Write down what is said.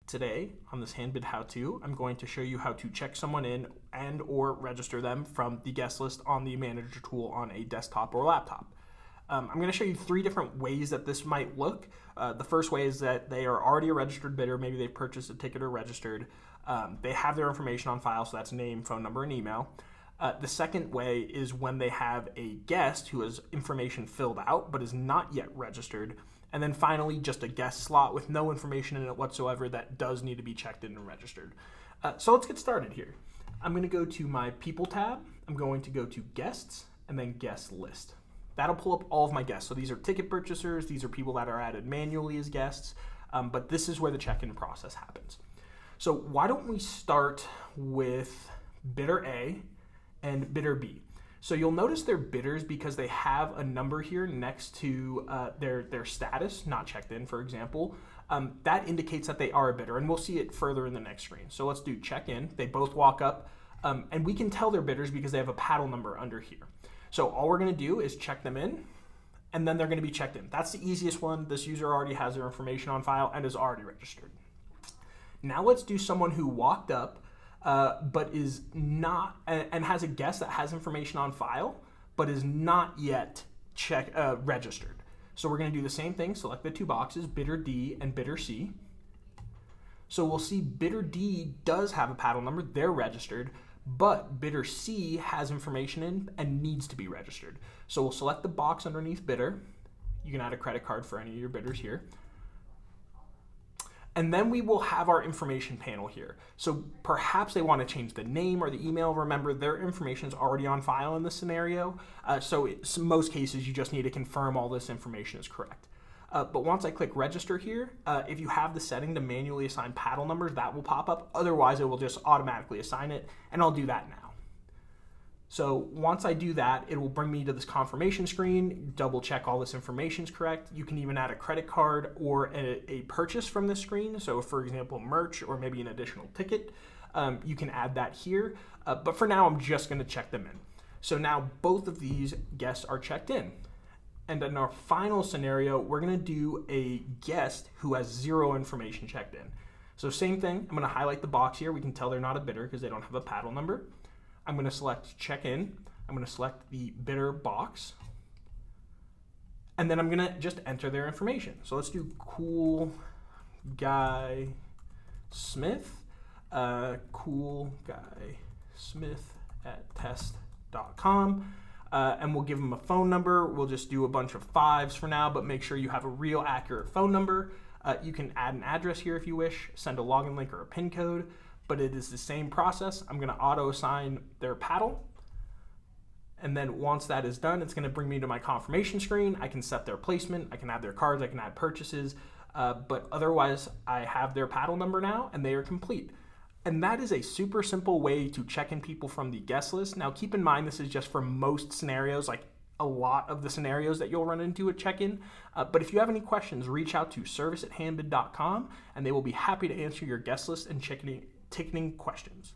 Today, on this Handbid how-to, I'm going to show you how to check someone in and or register them from the guest list on the manager tool on a desktop or laptop. I'm going to show you 3 different ways that this might look. The first way is that they are already a registered bidder. Maybe they've purchased a ticket or registered. They have their information on file, so that's name, phone number, and email. The second way is when they have a guest who has information filled out but is not yet registered. And then finally, just a guest slot with no information in it whatsoever that does need to be checked in and registered. So let's get started here. I'm going to go to my People tab. I'm going to go to Guests and then Guest List. That'll pull up all of my guests. So these are ticket purchasers. These are people that are added manually as guests. But this is where the check-in process happens. So why don't we start with bidder A and bidder B. So you'll notice they're bidders because they have a number here next to their status, not checked in, for example. That indicates that they are a bidder, and we'll see it further in the next screen. So let's do check in. They both walk up, and we can tell they're bidders because they have a paddle number under here. So all we're going to do is check them in, and then they're going to be checked in. That's the easiest one. This user already has their information on file and is already registered. Now let's do someone who walked up, but is not, and has a guest that has information on file, but is not yet registered. So we're going to do the same thing. Select the 2 boxes, bidder D and bidder C. So we'll see bidder D does have a paddle number. They're registered, but bidder C has information in and needs to be registered. So we'll select the box underneath bidder. You can add a credit card for any of your bidders here. And then we will have our information panel here. So perhaps they want to change the name or the email. Remember, their information is already on file in this scenario. So in most cases, you just need to confirm all this information is correct. But once I click register here, if you have the setting to manually assign paddle numbers, that will pop up. Otherwise, it will just automatically assign it, and I'll do that now. So once I do that, it will bring me to this confirmation screen, double check all this information is correct. You can even add a credit card or a purchase from this screen. So for example, merch or maybe an additional ticket, you can add that here. But for now, I'm just going to check them in. So now both of these guests are checked in. And in our final scenario, we're going to do a guest who has 0 information checked in. So same thing, I'm going to highlight the box here. We can tell they're not a bidder because they don't have a paddle number. I'm going to select check in. I'm going to select the bidder box. And then I'm going to just enter their information. So let's do Cool Guy Smith. Cool Guy Smith at test.com. And we'll give them a phone number. We'll just do a bunch of 5s for now, but make sure you have a real accurate phone number. You can add an address here if you wish, send a login link or a PIN code. But it is the same process. I'm going to auto assign their paddle. And then once that is done, it's going to bring me to my confirmation screen. I can set their placement. I can add their cards. I can add purchases. But otherwise, I have their paddle number now, and they are complete. And that is a super simple way to check in people from the guest list. Now, keep in mind, this is just for most scenarios, like a lot of the scenarios that you'll run into at check-in. But if you have any questions, reach out to service@handbid.com, and they will be happy to answer your guest list and ticketing questions.